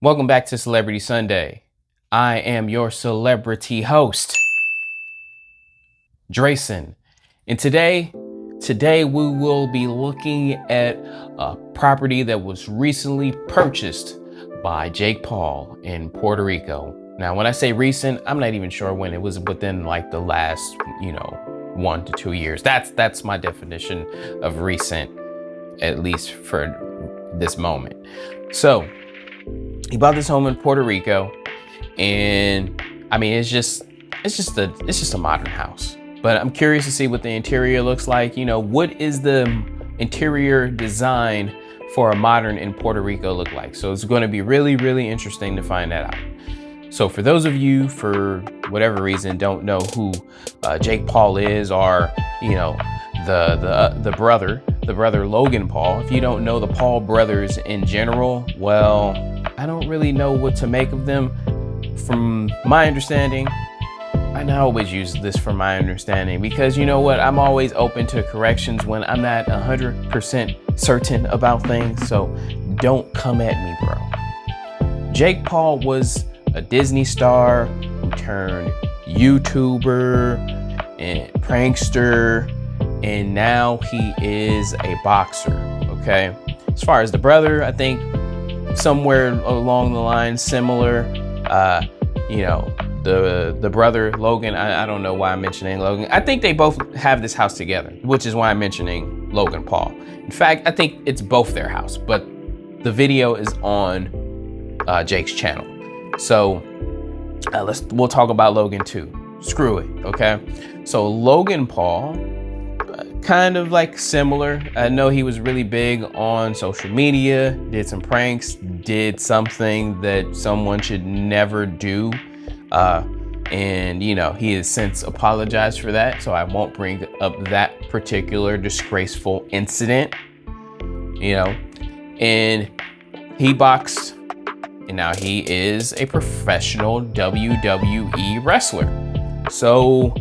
Welcome back to Celebrity Sunday. I am your celebrity host, Drayson. And today we will be looking at a property that was recently purchased by Jake Paul in Puerto Rico. Now, when I say recent, I'm not even sure when. It was within like the last, 1 to 2 years. That's my definition of recent, at least for this moment. So he bought this home in Puerto Rico, and I mean, it's just a modern house. But I'm curious to see what the interior looks like. What is the interior design for a modern in Puerto Rico look like? So it's going to be really, really interesting to find that out. So for those of you, for whatever reason, don't know who Jake Paul is, or the brother Logan Paul. If you don't know the Paul brothers in general, well, I don't really know what to make of them. From my understanding, I always use this from my understanding, because you know what? I'm always open to corrections when I'm not 100% certain about things. So don't come at me, bro. Jake Paul was a Disney star who turned YouTuber and prankster, and now he is a boxer. Okay. As far as the brother, I think somewhere along the line similar. The brother Logan, I don't know why I'm mentioning Logan. I think they both have this house together, which is why I'm mentioning Logan Paul. In fact, I think it's both their house, but the video is on Jake's channel. So we'll talk about Logan too. Screw it, okay? So Logan Paul, kind of like similar. I know he was really big on social media, did some pranks, did something that someone should never do. And he has since apologized for that. So I won't bring up that particular disgraceful incident, and he boxed, and now he is a professional WWE wrestler. So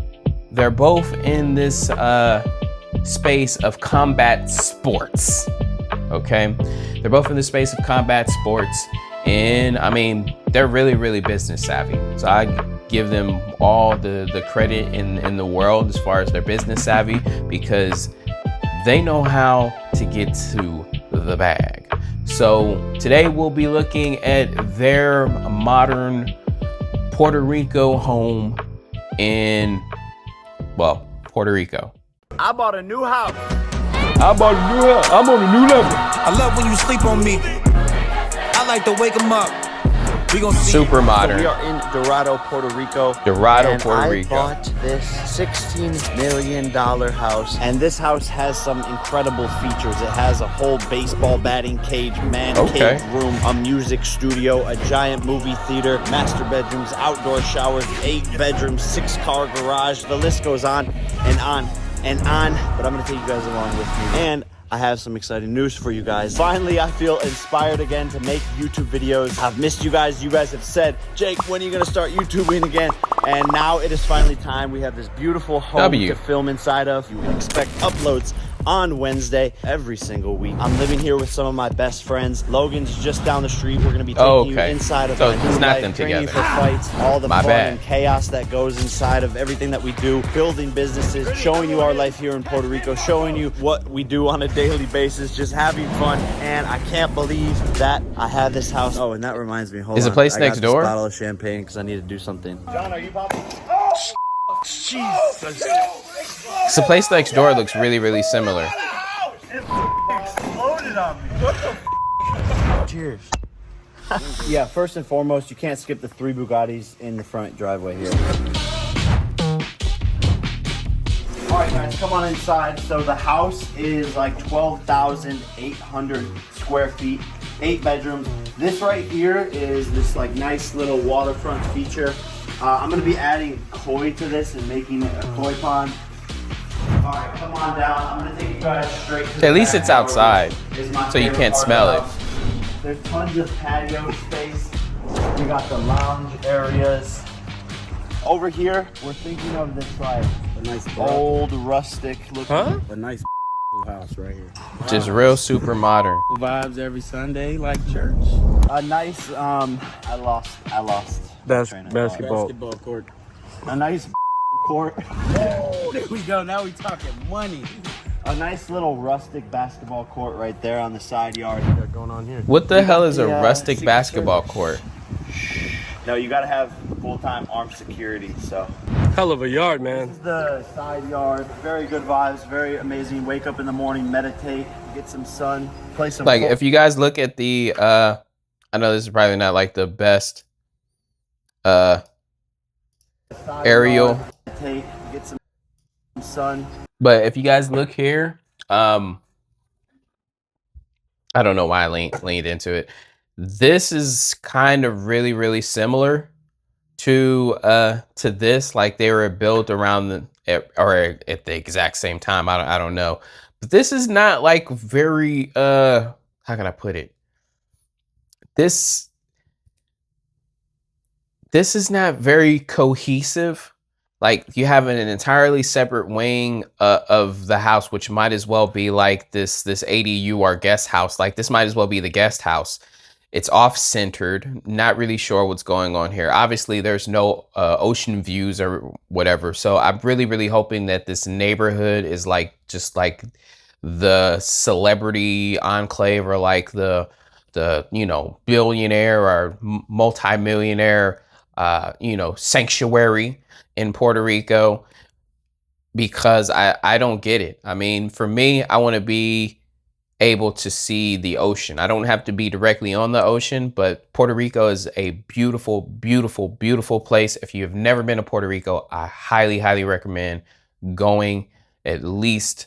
they're both in this space of combat sports. Okay, they're both in the space of combat sports, and I mean, they're really, really business savvy. So I give them all the credit in the world as far as their business savvy, because they know how to get to the bag. So today we'll be looking at their modern Puerto Rico home in, Puerto Rico. I bought a new house. I'm on a new level. I love when you sleep on me. I like to wake them up. We gonna see. Super modern. So we are in Dorado, Puerto Rico. Puerto Rico. I bought this $16 million house, and this house has some incredible features. It has a whole baseball batting cage, cave room, a music studio, a giant movie theater, master bedrooms, outdoor showers, 8 bedrooms, 6-car garage. The list goes on and on and on, but I'm gonna take you guys along with me. And I have some exciting news for you guys. Finally, I feel inspired again to make YouTube videos. I've missed you guys. You guys have said, Jake, when are you gonna start YouTubing again? And now it is finally time. We have this beautiful home to film inside of. You can expect uploads on Wednesday every single week. I'm living here with some of my best friends. Logan's just down the street. We're gonna be taking you inside of my new life, training for fights, all the fun and chaos that goes inside of everything that we do, building businesses, showing you our life here in Puerto Rico, showing you what we do on a daily basis, just having fun. And I can't believe that I have this house. Oh, and that reminds me, hold on. Is the place next door? I got this bottle of champagne because I need to do something. John, are you popping? Oh, Jesus. The place next door looks really, really similar. It exploded on me. What the Cheers. Yeah, first and foremost, you can't skip the 3 Bugattis in the front driveway here. All right, guys, come on inside. So the house is like 12,800 square feet, 8 bedrooms. This right here is this like nice little waterfront feature. I'm gonna be adding koi to this and making it a koi pond. All right, come on down. I'm gonna take you guys straight to the At least it's outside, so you can't smell it. There's tons of patio space. We got the lounge areas. Over here, we're thinking of this like a nice old rustic looking, a nice house right here. Just real super modern. Vibes every Sunday like church. A nice, I lost. Basketball court. A nice court. Oh, there we go. Now we talking money. A nice little rustic basketball court right there on the side yard. What we got going on here? What the hell is a the, rustic Secret basketball Service. court? No, you gotta have full-time armed security, so. Hell of a yard, This man. is the side yard. Very good vibes, very amazing. Wake up in the morning, meditate, get some sun, play some Like, if you guys look at the, I know this is probably not like the best side aerial, yard, meditate, get some sun. but if you guys look here, I don't know why I leaned into it. This is kind of really similar to this. Like, they were built around or at the exact same time. I don't know, but this is not like very how can I put it? This is not very cohesive. Like, you have an entirely separate wing of the house, which might as well be like this ADU or guest house. Like, this might as well be the guest house. It's off-centered. Not really sure what's going on here. Obviously, there's no ocean views or whatever. So I'm really hoping that this neighborhood is like just like the celebrity enclave, or like the billionaire or multimillionaire sanctuary in Puerto Rico, because I don't get it. I mean, for me, I want to be able to see the ocean. I don't have to be directly on the ocean, but Puerto Rico is a beautiful place. If you have never been to Puerto Rico, I highly recommend going at least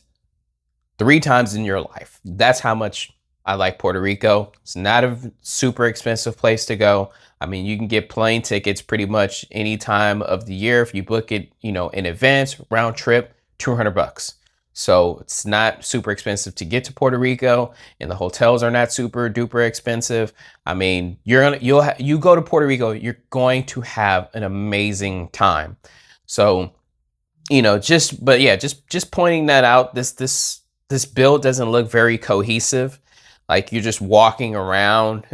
3 times in your life. That's how much I like Puerto Rico. It's not a super expensive place to go. I mean, you can get plane tickets pretty much any time of the year if you book it, in advance, round trip, $200. So it's not super expensive to get to Puerto Rico, and the hotels are not super duper expensive. I mean, you go to Puerto Rico, you're going to have an amazing time. So, just pointing that out. This build doesn't look very cohesive. Like, you're just walking around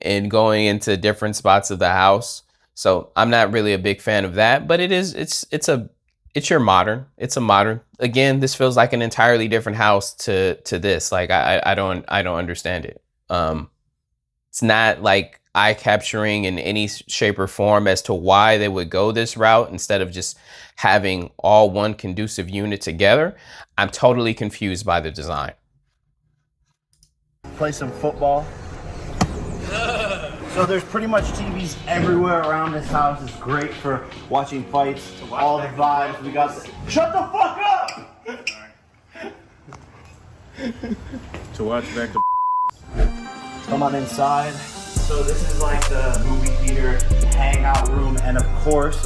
and going into different spots of the house. So I'm not really a big fan of that, but it's your modern. It's a modern. Again, this feels like an entirely different house to this. Like, I don't understand it. It's not like eye capturing in any shape or form as to why they would go this route instead of just having all one conducive unit together. I'm totally confused by the design. Play some football. So there's pretty much TVs everywhere around this house. It's great for watching fights, all the vibes. We got shut the fuck up! To watch back to Come on inside. So this is like the movie theater hangout room, and of course,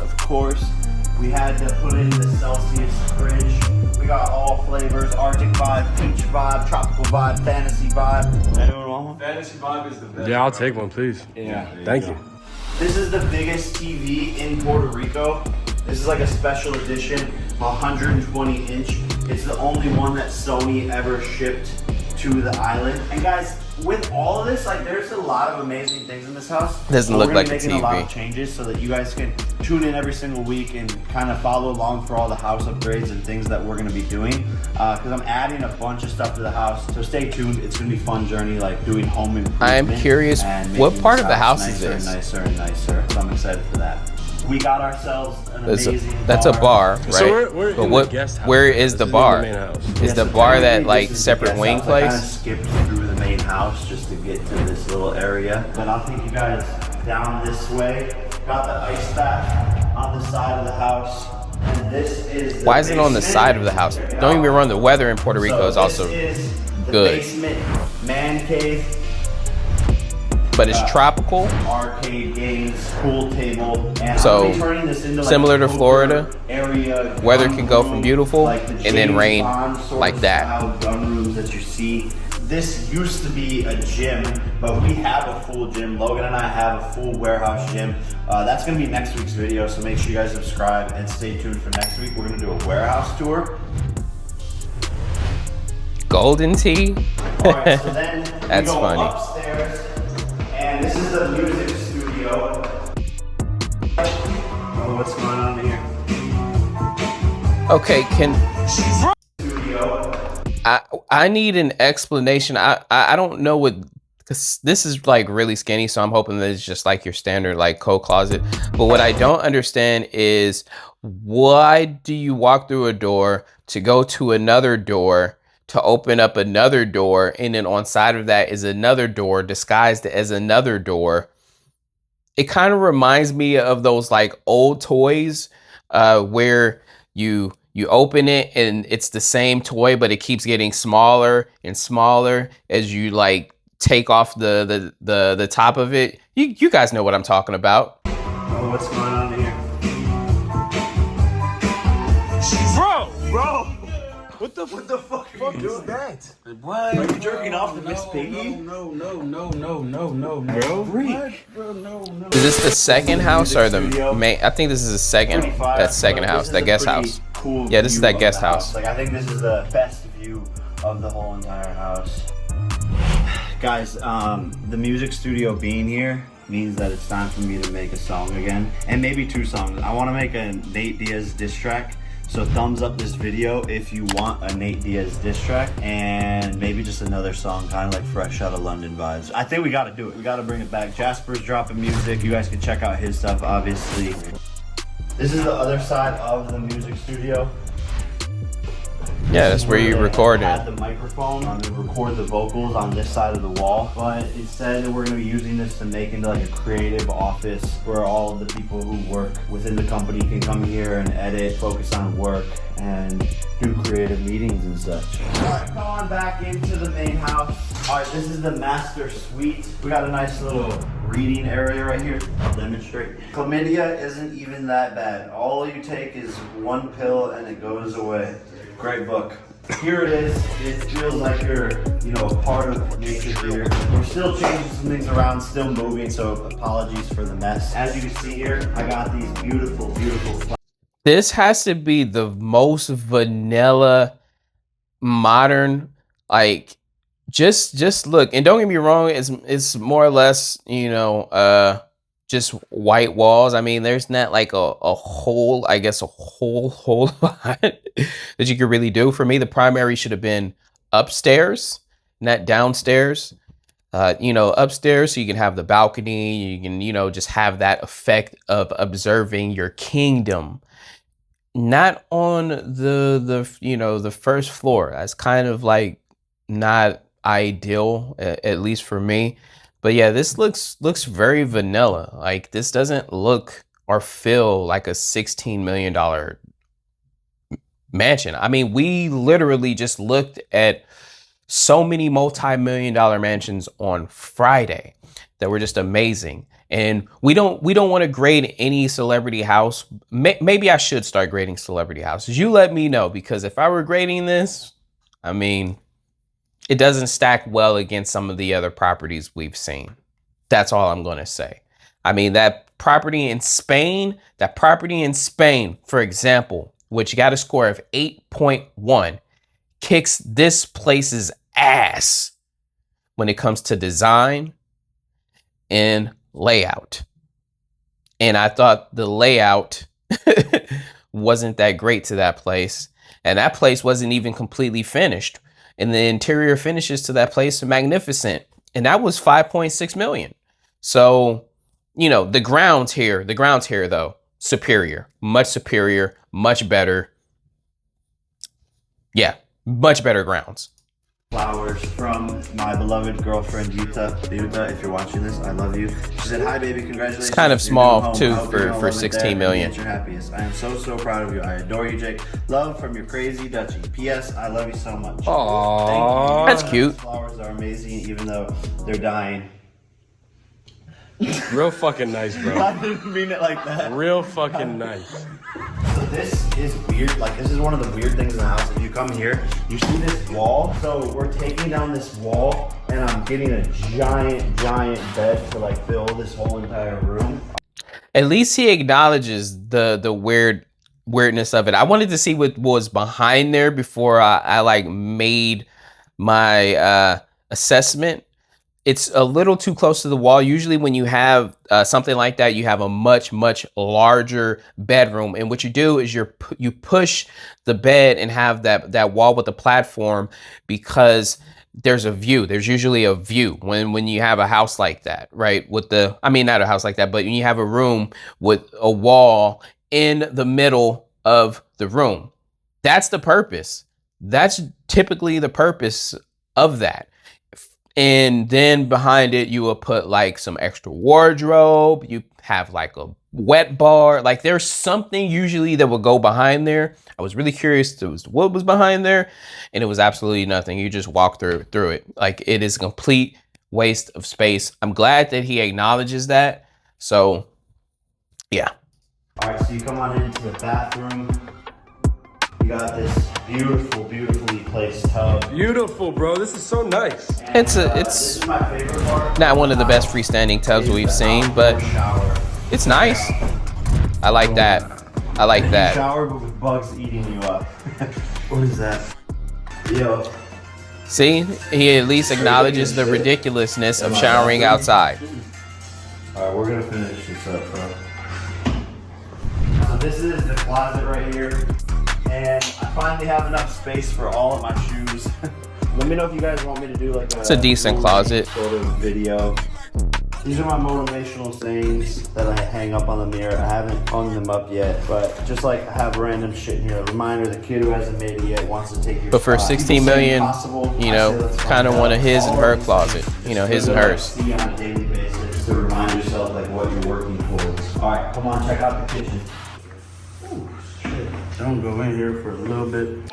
we had to put in the Celsius fridge. We got all flavors: Arctic vibe, peach vibe, tropical vibe, fantasy vibe. Anyone want one? Fantasy vibe is the best. Yeah, I'll take one, please. Yeah. Thank you. This is the biggest TV in Puerto Rico. This is like a special edition, 120 inch. It's the only one that Sony ever shipped to the island. And guys, with all of this, like, there's a lot of amazing things in this house. Doesn't look like a making a lot of TV. changes so that you guys can tune in every single week and kind of follow along for all the house upgrades and things that we're going to be doing. Because I'm adding a bunch of stuff to the house, so stay tuned. It's going to be a fun journey, like doing home improvement. I'm curious, and what making part this of the house is nicer this? and nicer and nicer. So I'm excited for that. We got ourselves an amazing That's a bar, right? So we're but in what? the guest house. Where is the This bar? in the main house. Is the so bar that technically like this is the separate guest wing house. I kind of place? skipped through the main house just to get to this little area. But I'll take you guys down this way. Got the ice bath on the side of the house. And this is the Why is it on the basement. side of the house? Don't get me wrong, the weather in Puerto Rico is also this is the good. basement, man cave, but it's tropical. arcade games, pool table, and So, I'll be turning this into like similar a to poker Florida, area. weather gun can go from room, beautiful like the and then James rain Bond sort like of that. style gun rooms that you see. This used to be a gym, but we have a full gym. Logan and I have a full warehouse gym. That's gonna be next week's video, so make sure you guys subscribe and stay tuned for next week. We're gonna do a warehouse tour. golden tea? Alright, so then That's we go funny. upstairs, and this is the music studio. Oh, what's going on here? Okay, Studio. I need an explanation. I don't know what, because this is like really skinny, so I'm hoping that it's just like your standard like coat closet. But what I don't understand is, why do you walk through a door to go to another door to open up another door, and then on side of that is another door disguised as another door? It kind of reminds me of those like old toys where you open it and it's the same toy, but it keeps getting smaller and smaller as you like take off the top of it. You guys know what I'm talking about. Oh, what's going on here? Bro! What the fuck are you doing? that? What? Are you jerking off to Miss Piggy? No, bro. Is this the second house or the main? I think this is the second. That second house, that guest house. Cool. Yeah, this is that guest house. Like, I think this is the best view of the whole entire house. Guys, the music studio being here means that it's time for me to make a song again, and maybe 2 songs. I want to make a Nate Diaz diss track. So thumbs up this video if you want a Nate Diaz diss track, and maybe just another song, kind of like Fresh Out of London vibes. I think we got to do it. We got to bring it back. Jasper's dropping music. You guys can check out his stuff, obviously. This is the other side of the music studio. Yeah, that's where you record Add it. the microphone and record the vocals on this side of the wall. But instead, we're going to be using this to make into like a creative office where all of the people who work within the company can come here and edit, focus on work, and do creative meetings and such. All right, come on back into the main house. All right, this is the master suite. We got a nice little reading area right here. I'll demonstrate. Chlamydia isn't even that bad. All you take is 1 pill and it goes away. Great book. Here it is. It feels like you're, a part of nature here. We're still changing some things around, still moving, so apologies for the mess. As you can see here, I got these beautiful, beautiful flowers. This has to be the most vanilla, modern, like, just look. And don't get me wrong, it's more or less, just white walls. I mean, there's not like a whole lot that you could really do. For me, the primary should have been upstairs, not downstairs. Upstairs, so you can have the balcony, you can, just have that effect of observing your kingdom. Not on the first floor. That's kind of like not ideal, at least for me. But yeah, this looks very vanilla. Like, this doesn't look or feel like a $16 million mansion. I mean, we literally just looked at so many multi-million-dollar mansions on Friday that were just amazing. And we don't want to grade any celebrity house. Maybe I should start grading celebrity houses. You let me know, because if I were grading this, I mean, it doesn't stack well against some of the other properties we've seen. That's all I'm going to say. I mean, that property in Spain, for example, which got a score of 8.1, kicks this place's ass when it comes to design and layout. And I thought the layout wasn't that great to that place. And that place wasn't even completely finished. And the interior finishes to that place are magnificent. And that was 5.6 million. So, the grounds here though, superior, much better. Yeah, much better grounds. Flowers from my beloved girlfriend, Yuta. Yuta, if you're watching this, I love you. She said, hi, baby, congratulations. It's kind of small, too, I hope you're for 16 million. You're happiest. I am so, so proud of you. I adore you, Jake. Love from your crazy Dutchie. P.S. I love you so much. Aww. Thank you. That's cute. Flowers are amazing, even though they're dying. Real fucking nice, bro. I didn't mean it like that. Real fucking nice. So this is weird. Like, this is one of the weird things in the house. If you come here, you see this wall. So we're taking down this wall, and I'm getting a giant bed to like fill this whole entire room. At least he acknowledges the weirdness of it. I wanted to see what was behind there before I like made my assessment, it's a little too close to the wall. Usually when you have something like that, you have a much larger bedroom, and what you do is you push the bed and have that wall with the platform, because there's a view. There's usually a view when you have a house like that, right? Not a house like that, but when you have a room with a wall in the middle of the room. That's the purpose. That's typically the purpose of that. And then behind it, you will put like some extra wardrobe. You have like a wet bar. Like there's something usually that will go behind there. I was really curious to what was behind there, and it was absolutely nothing. You just walk through it. Like it is a complete waste of space. I'm glad that he acknowledges that. So, yeah. All right, so you come on into the bathroom. You got this beautifully placed tub. Beautiful, bro. This is so nice. It's this is my favorite part. Not one of the best freestanding tubs we've seen, but it's nice. I like that. I like that. Shower, but with bugs eating you up. What is that? Yo. See, he at least acknowledges the ridiculousness of showering outside. All right, we're gonna finish this up, bro. So this is the closet right here. And I finally have enough space for all of my shoes. Let me know if you guys want me to do like It's a decent closet. Sort of video. These are my motivational sayings that I hang up on the mirror. I haven't hung them up yet, but just like I have random shit in here. A reminder: the kid who hasn't made it yet wants to take your But for spot. 16 million, you know, kind of one of his and her closet. You know, his and hers. See on a daily basis to remind yourself like what you're working towards. All right, come on, check out the kitchen. Don't go in here for a little bit.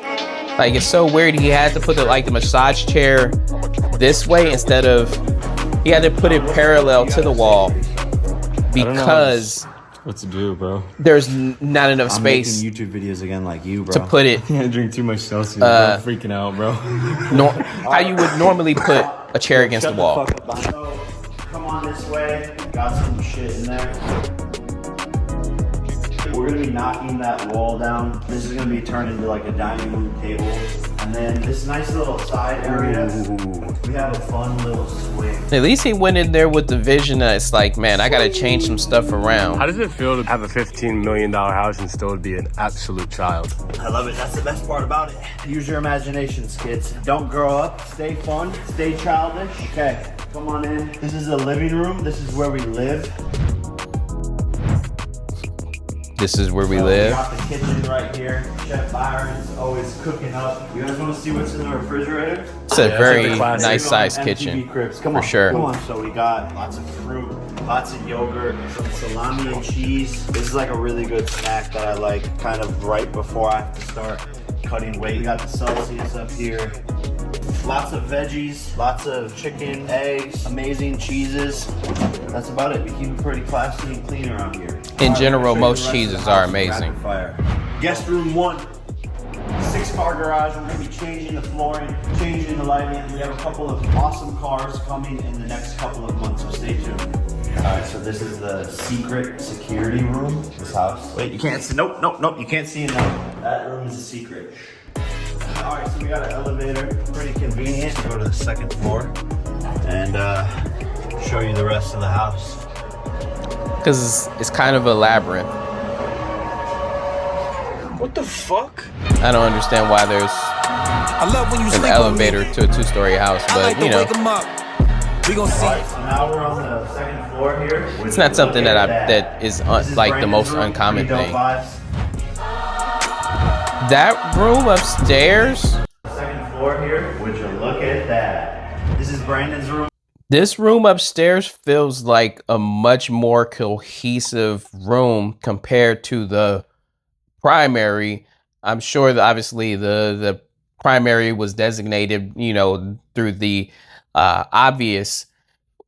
Like it's so weird. He had to put the massage chair this way instead of, he had to put it parallel to the wall because what to do, bro? There's not enough space. I'm making YouTube videos again like you, bro. To put it. I drink too much Celsius. Bro. I'm freaking out, bro. How you would normally put a chair against the wall. Come on this way. Got some shit in there. We're gonna be knocking that wall down. This is gonna be turned into like a dining room table. And then this nice little side area, we have a fun little swing. At least he went in there with the vision that it's like, man, I gotta change some stuff around. How does it feel to have a $15 million house and still be an absolute child? I love it. That's the best part about it. Use your imaginations, kids. Don't grow up. Stay fun. Stay childish. Okay, come on in. This is the living room. This is where we live. This is where we We live. got the kitchen right here. Chef Byron's always cooking up. You guys want to see what's in the refrigerator? It's a very the classic. nice sized MTV kitchen. Cribs. Come For on, sure. Come on. So we got lots of fruit, lots of yogurt, some salami and cheese. This is like a really good snack that I like kind of right before I have to start cutting weight. We got the Celsius up here. Lots of veggies, lots of chicken, eggs, amazing cheeses. That's about it. We keep it pretty classy and clean around here. In general, Show you most the rest of cheeses the are house amazing. rapid fire. Guest room 1, 6-car garage. We're gonna be changing the flooring, changing the lighting. We have a couple of awesome cars coming in the next couple of months, so stay tuned. All right, so this is the secret security room. This house. Wait, you can't see. Nope. You can't see it now. That room is a secret. All right, so we got an elevator. Pretty convenient. Go to the 2nd floor and show you the rest of the house. Because it's kind of a labyrinth. What the fuck? I don't understand why there's I love when you an sleep elevator with me. to a 2-story house, I like but to you know, wake 'em up. We gon' see. All right, so now we're on the 2nd floor here. it's not something that is like the most uncommon thing. That room upstairs, 2nd floor here. Would you look at that? This is Brandon's room. this room upstairs feels like a much more cohesive room compared to the primary. I'm sure that obviously the primary was designated, you know, through the obvious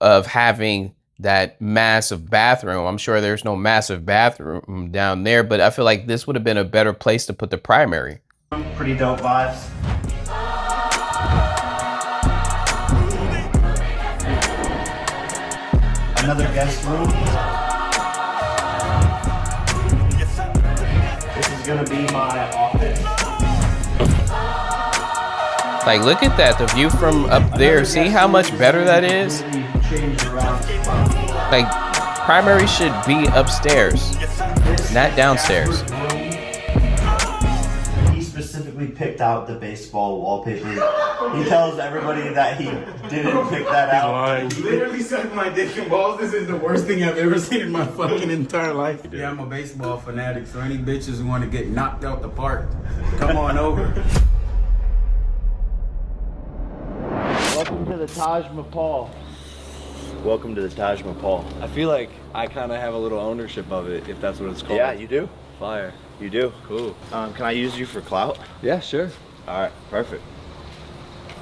of having that massive bathroom. I'm sure there's no massive bathroom down there, but I feel like this would have been a better place to put the primary. Pretty dope vibes. Another guest room. This is gonna be my office. Like, look at that, the view from up there. See how much better that is? Like, primary should be upstairs, not downstairs. He specifically picked out the baseball wallpaper. He tells everybody that he didn't pick that out. He literally sucked my dick and balls. This is the worst thing I've ever seen in my fucking entire life. Yeah, I'm a baseball fanatic, so any bitches who want to get knocked out the park, come on over. Welcome to the Taj Mahal. Welcome to the Taj Mahal. I feel like I kind of have a little ownership of it, if that's what it's called. Yeah, you do. Fire. You do. Cool. Can I use you for clout? Yeah, sure. All right, perfect.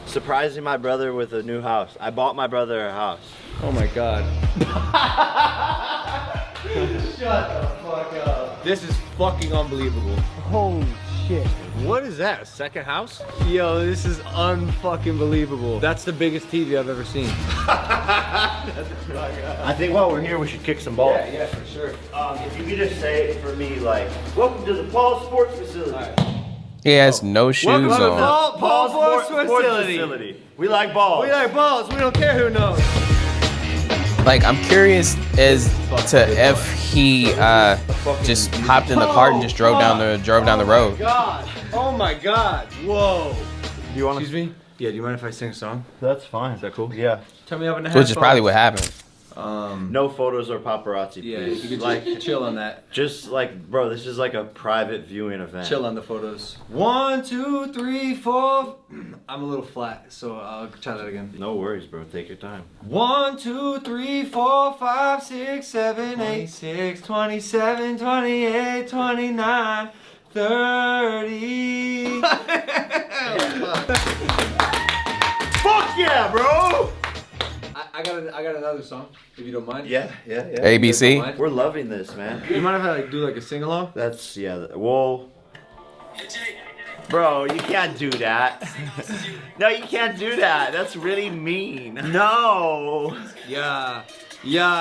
Surprising my brother with a new house. I bought my brother a house. Oh my god. Shut the fuck up. This is fucking unbelievable. Holy shit. What is that? A second house? Yo, this is unfucking believable. That's the biggest TV I've ever seen. I think while we're here, we should kick some balls. Yeah, for sure. If you could just say for me, like, welcome to the Paul Sports Facility. He has no shoes on. Paul Sports Facility. We like balls. We like balls. We don't care who knows. Like, I'm curious as to if he just hopped in the cart and just drove down the road. God. Oh my god. Whoa. Do you want to? Excuse me? Yeah, do you mind if I sing a song? That's fine. Is that cool? Yeah. Turn me up in the Which is probably what happened. No photos or paparazzi, Yeah, please. you could like, chill on that. just like, bro, this is like a private viewing event. Chill on the photos. 1, 2, 3, 4. I'm a little flat, so I'll try that again. No worries, bro. Take your time. 1, 2, 3, 4, 5, 6, 7, 8, 6, 27, 28, 29, 30. Fuck yeah, bro! I got another song, if you don't mind. Yeah. ABC. We're loving this, man. You mind if I do like a sing along? That's, whoa. Bro, you can't do that. No, you can't do that. That's really mean. No. Yeah,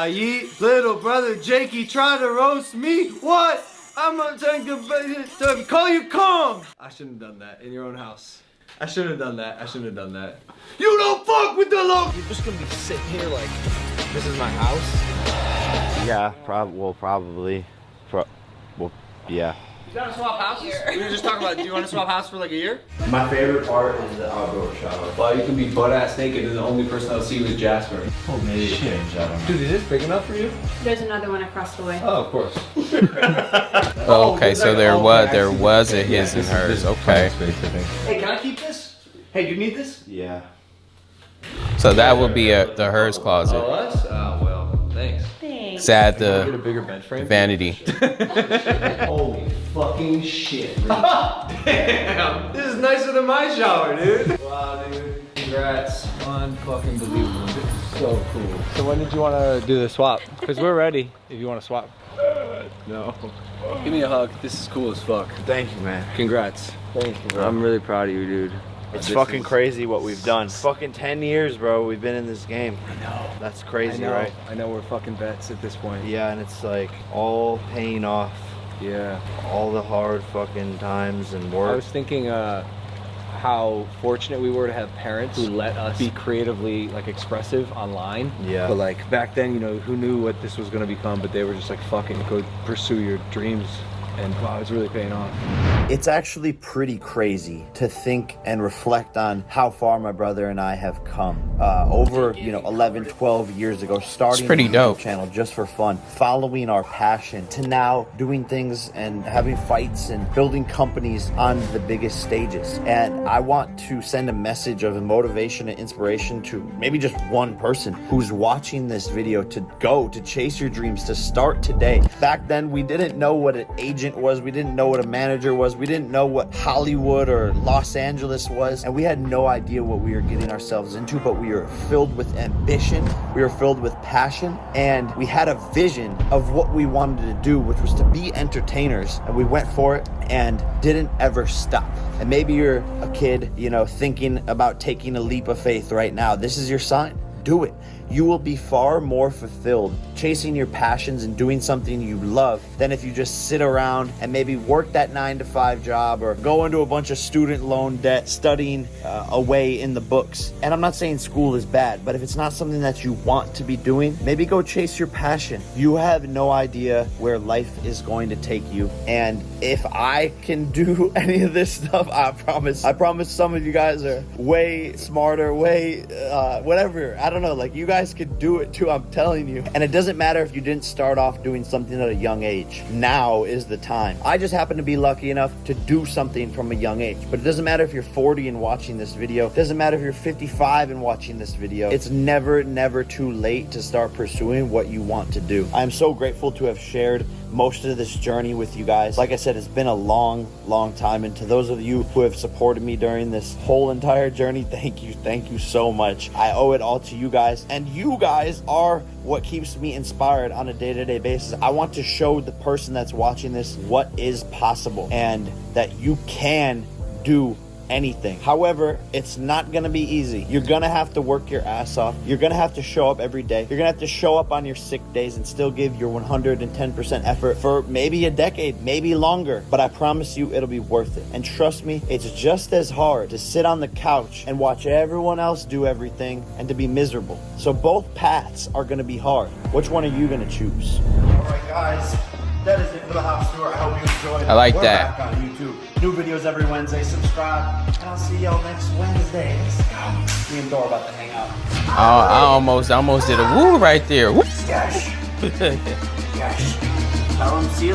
ye little brother Jakey tried to roast me. What? I'm gonna take to call you calm. I shouldn't have done that in your own house. I shouldn't have done that. You don't fuck with the law. You're just gonna be sitting here like, this is my house. Yeah, probably. Yeah. You gotta swap houses? We were just talking about, do you want to swap house for like a year? My favorite part is the outdoor shower. Well, you can be butt-ass naked and the only person that'll see you is Jasper. Oh, maybe change. I don't know. Dude, is this big enough for you? There's another one across the way. Oh, of course. Oh, okay, so there was a his and hers. Okay. Hey, can I keep this? Hey, do you need this? Yeah. So that would be the hers closet. Oh, us? Oh, well, thanks. Thanks. Sad Get a the bigger bed frame? vanity. Holy fucking shit. Damn. This is nicer than my shower, dude. Wow, dude. Congrats. Unfucking believable. This is so cool. So when did you want to do the swap? Because we're ready if you want to swap. No. Give me a hug. This is cool as fuck. Thank you, man. Congrats. Thank you, bro. I'm really proud of you, dude. It's fucking crazy what we've done. Fucking 10 years, bro. We've been in this game. I know. That's crazy, right? I know we're fucking vets at this point. Yeah, and it's like all paying off. Yeah. All the hard fucking times and I work. was thinking how fortunate we were to have parents who let us be creatively like expressive online. Yeah. But like back then, you know, who knew what this was gonna become, but they were just like, fucking go pursue your dreams. And wow, it's really paying off. It's actually pretty crazy to think and reflect on how far my brother and I have come. Over, 11, 12 years ago, starting pretty a YouTube dope. channel just for fun, following our passion, to now doing things and having fights and building companies on the biggest stages. And I want to send a message of motivation and inspiration to maybe just one person who's watching this video to go, to chase your dreams, to start today. Back then, we didn't know what an agent was. We didn't know what a manager was. We didn't know what Hollywood or Los Angeles was. And we had no idea what we were getting ourselves into, but we were filled with ambition. We were filled with passion. And we had a vision of what we wanted to do, which was to be entertainers. And we went for it and didn't ever stop. And maybe you're a kid, thinking about taking a leap of faith right now. This is your sign. do it. You will be far more fulfilled chasing your passions and doing something you love than if you just sit around and maybe work that 9-to-5 job or go into a bunch of student loan debt studying away in the books. And I'm not saying school is bad, but if it's not something that you want to be doing, maybe go chase your passion. You have no idea where life is going to take you. And if I can do any of this stuff, I promise some of you guys are way smarter, way whatever. I don't know, like you guys could do it too, I'm telling you. And it doesn't matter if you didn't start off doing something at a young age. Now is the time. I just happen to be lucky enough to do something from a young age. But it doesn't matter if you're 40 and watching this video. It doesn't matter if you're 55 and watching this video. It's never too late to start pursuing what you want to do. I'm so grateful to have shared most of this journey with you guys. Like I said, it's been a long time, and to those of you who have supported me during this whole entire journey, thank you so much. I owe it all to you guys, and you guys are what keeps me inspired on a day-to-day basis. I want to show the person that's watching this what is possible and that you can do anything. However, it's not gonna be easy. You're gonna have to work your ass off. You're gonna have to show up every day. You're gonna have to show up on your sick days and still give your 110% effort for maybe a decade, maybe longer. But I promise you, it'll be worth it. And trust me, it's just as hard to sit on the couch and watch everyone else do everything and to be miserable. So both paths are gonna be hard. Which one are you gonna choose? All right, guys. That is it for the house tour. I hope you enjoyed it. I like We're that. back on YouTube. New videos every Wednesday. Subscribe, and I'll see y'all next Wednesday. Let's go. Me and Dora about to hang out. I almost did a woo right there. Woo. Gosh.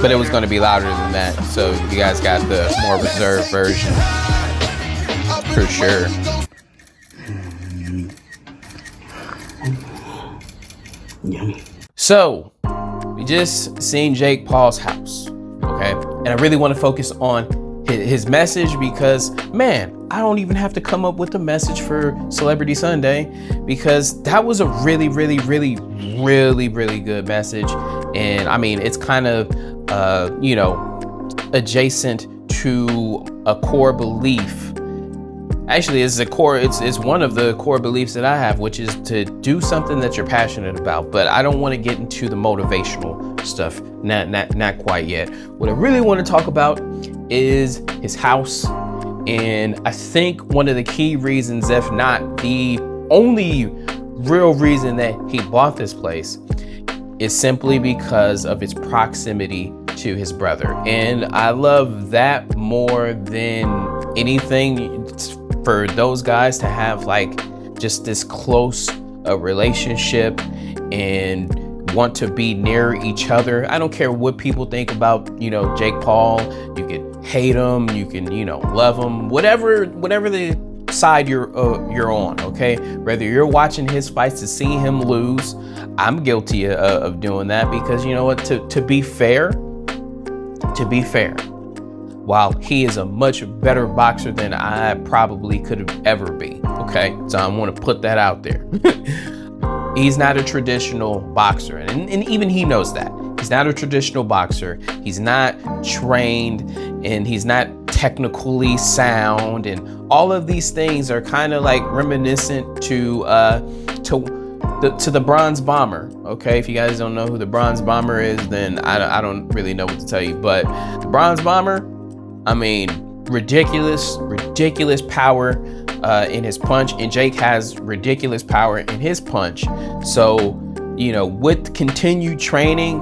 But it was going to be louder than that, so you guys got the more reserved version for sure. Yummy. So we just seen Jake Paul's house, okay? And I really want to focus on his message because, man, I don't even have to come up with a message for Celebrity Sunday because that was a really good message. And I mean, it's kind of, adjacent to a core belief. Actually, it's one of the core beliefs that I have, which is to do something that you're passionate about. But I don't want to get into the motivational stuff, not quite yet. What I really want to talk about is his house. And I think one of the key reasons, if not the only real reason that he bought this place, is simply because of its proximity to his brother. And I love that more than anything, for those guys to have like just this close relationship and want to be near each other. I don't care what people think about, Jake Paul. You can hate him, you can, love him, whatever the side you're on, okay? Whether you're watching his fights to see him lose, I'm guilty of doing that because you know what? To be fair, while he is a much better boxer than I probably could have ever be, okay? So I want to put that out there. He's not a traditional boxer, and even he knows that. He's not a traditional boxer. He's not trained, and he's not technically sound, and all of these things are kind of like reminiscent to the Bronze Bomber, okay? If you guys don't know who the Bronze Bomber is, then I don't really know what to tell you. But the Bronze Bomber, I mean, ridiculous power in his punch, and Jake has ridiculous power in his punch. So, with continued training,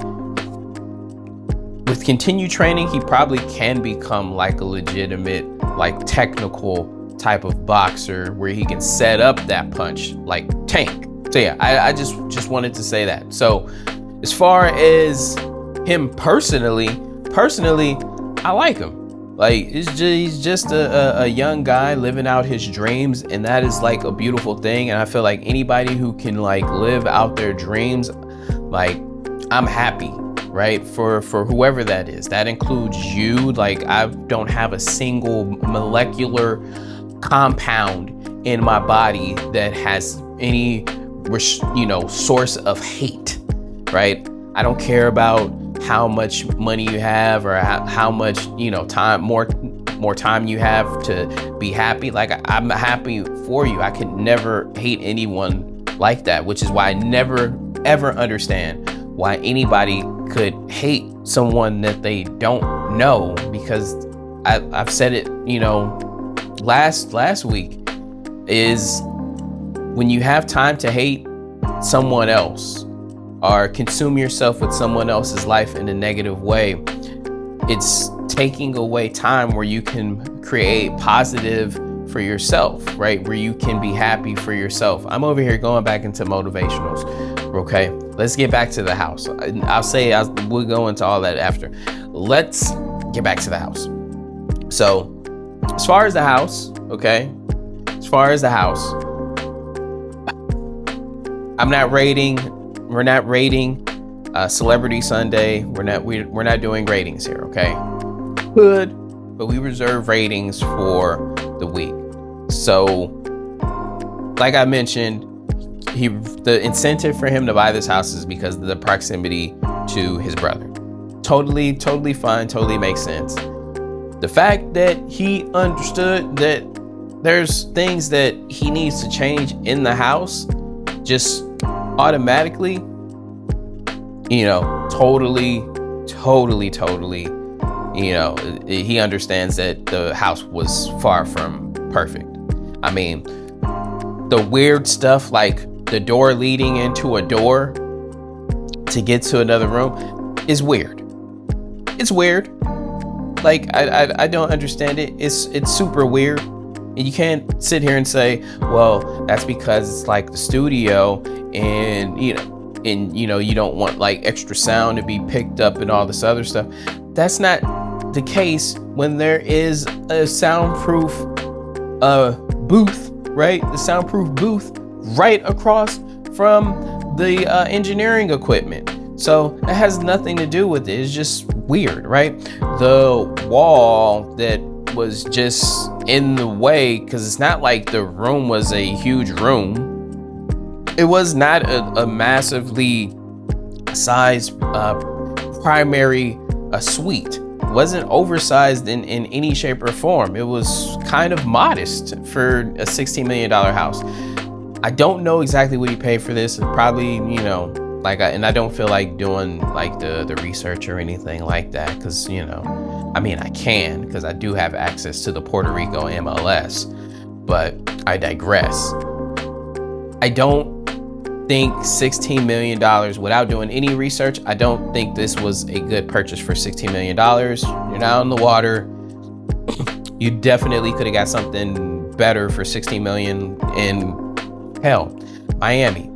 he probably can become like a legitimate, like technical type of boxer where he can set up that punch like Tank. So yeah, I just wanted to say that. So as far as him personally, I like him. Like he's just a young guy living out his dreams, and that is like a beautiful thing. And I feel like anybody who can like live out their dreams, like I'm happy, right? For whoever that is. That includes you. Like I don't have a single molecular compound in my body that has any source of hate, right? I don't care about how much money you have or how much time, more time you have to be happy. Like I'm happy for you. I could never hate anyone like that, which is why I never ever understand why anybody could hate someone that they don't know, because I've said it, you know, last week, is when you have time to hate someone else or consume yourself with someone else's life in a negative way, it's taking away time where you can create positive for yourself, right? Where you can be happy for yourself. I'm over here going back into motivationals. Okay, let's get back to the house. We'll go into all that after. Let's get back to the house. So as far as the house, okay, we're not rating Celebrity Sunday. We're not doing ratings here, okay? But we reserve ratings for the week. So like I mentioned, the incentive for him to buy this house is because of the proximity to his brother. Totally fine, totally makes sense. The fact that he understood that there's things that he needs to change in the house, just automatically, you know, totally, you know, he understands that the house was far from perfect. I mean, the weird stuff like the door leading into a door to get to another room is weird. It's weird. Like, I don't understand it. It's super weird. And you can't sit here and say, well, that's because it's like the studio and you know, you don't want like extra sound to be picked up and all this other stuff. That's not the case when there is a soundproof booth, right? The soundproof booth right across from the engineering equipment. So it has nothing to do with it. It's just weird, right? The wall that was just in the way, because it's not like the room was a huge room. It was not a massively sized primary suite. It wasn't oversized in any shape or form. It was kind of modest for a $16 million house. I don't know exactly what he paid for this. Probably, you know, and I don't feel like doing like the research or anything like that, because, you know, I mean, I can, because I do have access to the Puerto Rico MLS, but I digress. I don't think $16 million, without doing any research, I don't think this was a good purchase for $16 million. You're not on the water. You definitely could have got something better for $16 million in, hell, Miami.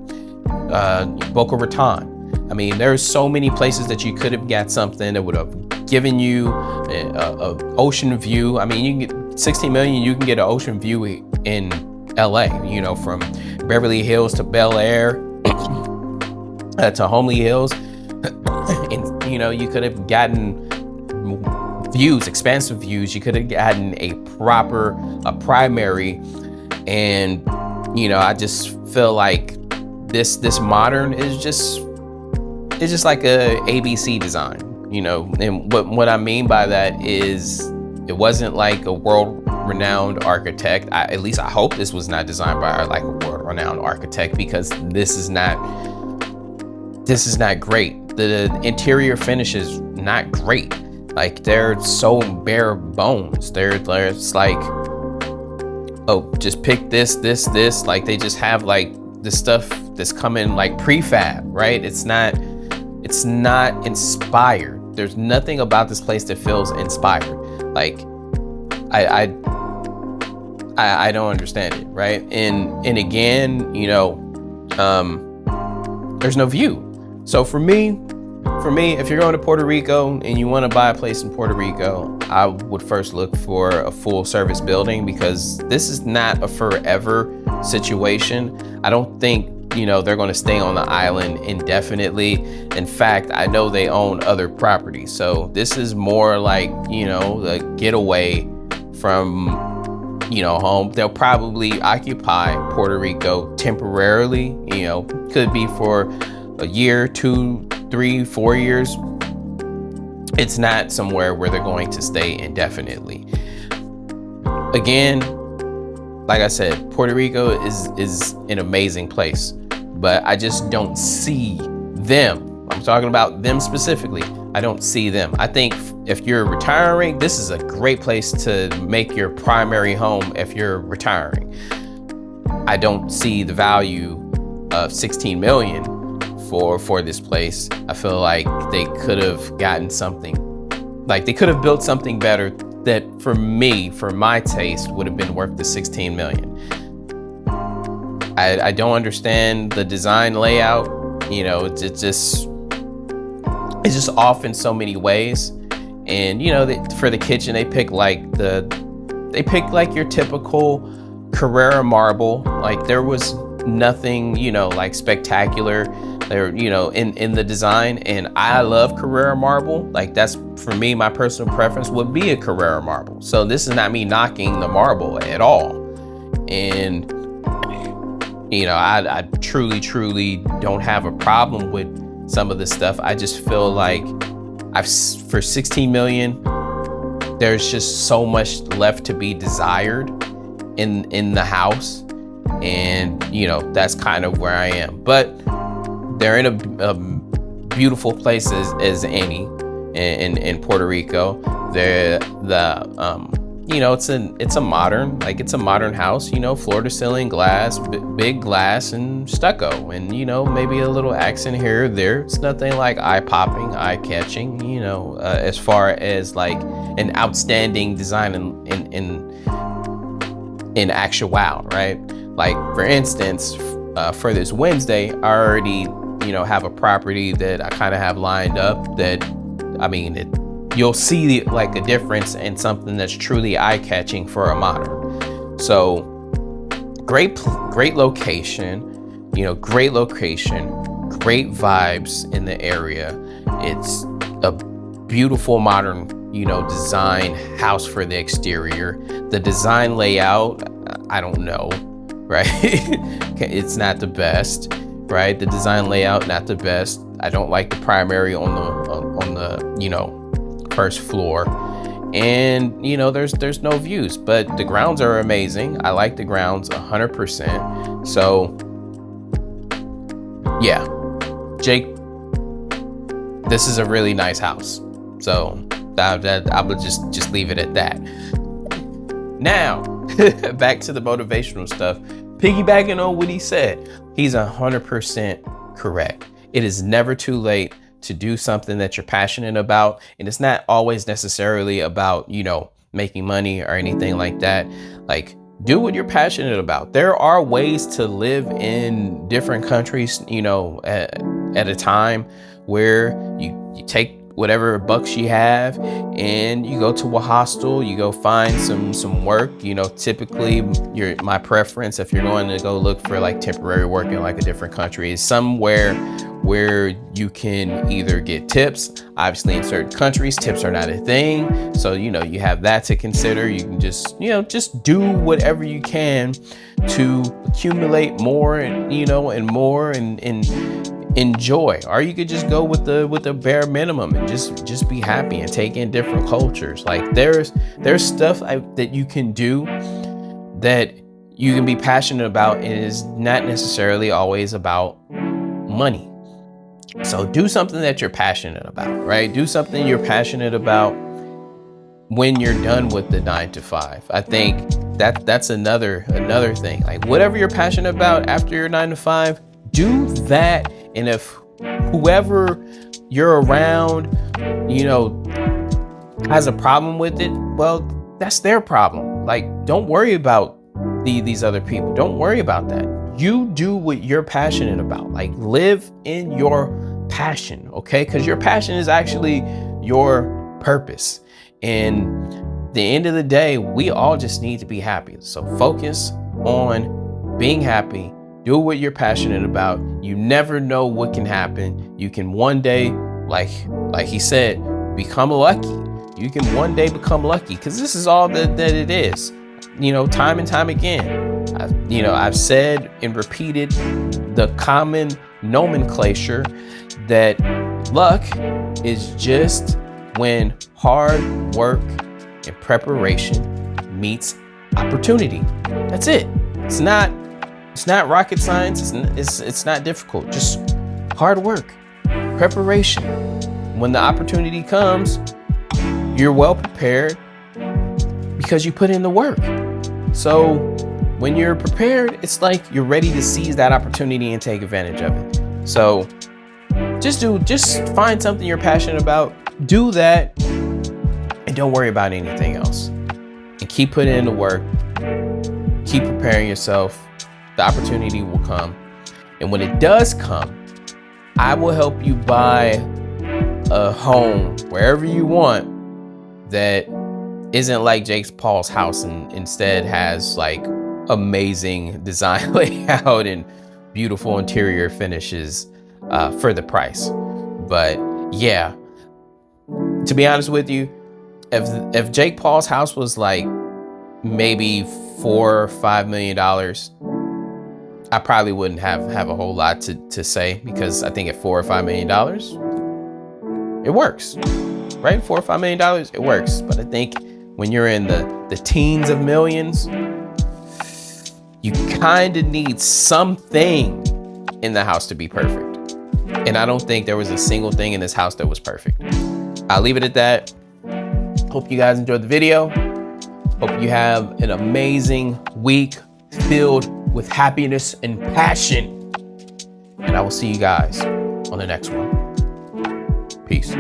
Boca Raton. I mean, there's so many places that you could have got something that would have given you a ocean view. I mean, you can get 16 million, you can get an ocean view in LA, you know, from Beverly Hills to Bel Air to Homely Hills. And, you know, you could have gotten views, expansive views. You could have gotten a primary. And, you know, I just feel like this modern is just like a ABC design, you know. And what I mean by that is it wasn't like a world-renowned architect. At least I hope this was not designed by like a world-renowned architect, because this is not great. The interior finish is not great. Like, they're so bare bones. It's like, oh, just pick this. Like, they just have like the stuff that's coming like prefab, right? It's not inspired. There's nothing about this place that feels inspired. Like, I don't understand it, right? And again, you know, there's no view. So for me, if you're going to Puerto Rico and you want to buy a place in Puerto Rico, I would first look for a full service building, because this is not a forever situation. I don't think, you know, they're going to stay on the island indefinitely. In fact, I know they own other properties. So this is more like, you know, the getaway from, you know, home. They'll probably occupy Puerto Rico temporarily, you know, could be for a year, 2, 3, 4 years. It's not somewhere where they're going to stay indefinitely. Again, like I said, Puerto Rico is an amazing place. but I just don't see them. I'm talking about them specifically. I don't see them. I think if you're retiring, this is a great place to make your primary home if you're retiring. I don't see the value of 16 million for this place. I feel like they could have gotten something, like they could have built something better that for me, for my taste, would have been worth the 16 million. I don't understand the design layout. You know, it's just off in so many ways. And you know, for the kitchen, they pick like your typical Carrera marble. Like there was nothing, you know, like spectacular there, you know, in the design. And I love Carrera marble. Like that's, for me, my personal preference would be a Carrera marble. So this is not me knocking the marble at all. And you know, I truly don't have a problem with some of this stuff. I just feel like for 16 million, there's just so much left to be desired in the house. And, you know, that's kind of where I am. But they're in a beautiful place as any in Puerto Rico. They're you know, it's a modern house, you know, floor to ceiling glass, big glass and stucco, and, you know, maybe a little accent here or there. It's nothing like eye-popping, eye-catching, you know, as far as like an outstanding design in actual, right? Like for instance, for this Wednesday, I already, you know, have a property that I kind of have lined up that, I mean, you'll see like a difference in something that's truly eye-catching for a modern. So great location, you know, great vibes in the area. It's a beautiful modern, you know, design house for the exterior. The design layout, I don't know, right? It's not the best, right? The design layout, not the best. I don't like the primary on the you know, first floor, and you know, there's no views, but the grounds are amazing. I like the grounds 100%. So yeah, Jake, this is a really nice house. So I would just leave it at that. Now back to the motivational stuff, piggybacking on what he said. He's 100% correct. It is never too late to do something that you're passionate about. And it's not always necessarily about, you know, making money or anything like that. Like, do what you're passionate about. There are ways to live in different countries, you know, at a time, where you take whatever bucks you have and you go to a hostel, you go find some work. You know, typically my preference, if you're going to go look for like temporary work in like a different country, is somewhere where you can either get tips. Obviously in certain countries, tips are not a thing. So, you know, you have that to consider. You can just, you know, just do whatever you can to accumulate more and, you know, and more and enjoy. Or you could just go with the bare minimum and just be happy and take in different cultures. Like there's stuff that you can do that you can be passionate about, and it is not necessarily always about money. So do something that you're passionate about, right? Do something you're passionate about when you're done with the 9 to 5. I think that's another thing. Like whatever you're passionate about after your 9 to 5, do that. And if whoever you're around, you know, has a problem with it, well, that's their problem. Like, don't worry about these other people. Don't worry about that. You do what you're passionate about. Like, live in your passion, okay? Because your passion is actually your purpose. And the end of the day, we all just need to be happy. So focus on being happy. Do what you're passionate about. You never know what can happen. You can one day, like he said, become lucky. You can one day become lucky, because this is all that it is. You know, time and time again. I've said and repeated the common nomenclature that luck is just when hard work and preparation meets opportunity. That's it. It's not It's not rocket science. It's not difficult. Just hard work, preparation. When the opportunity comes, you're well prepared because you put in the work. So when you're prepared, it's like you're ready to seize that opportunity and take advantage of it. So just find something you're passionate about, do that, and don't worry about anything else. And keep putting in the work, keep preparing yourself. The opportunity will come. And when it does come, I will help you buy a home wherever you want that isn't like Jake Paul's house and instead has like amazing design layout and beautiful interior finishes for the price. But yeah, to be honest with you, if Jake Paul's house was like maybe $4 or $5 million, I probably wouldn't have a whole lot to say, because I think at $4 or $5 million, it works, right? $4 or $5 million, it works. But I think when you're in the teens of millions, you kind of need something in the house to be perfect. And I don't think there was a single thing in this house that was perfect. I'll leave it at that. Hope you guys enjoyed the video. Hope you have an amazing week filled with happiness and passion. And I will see you guys on the next one. Peace.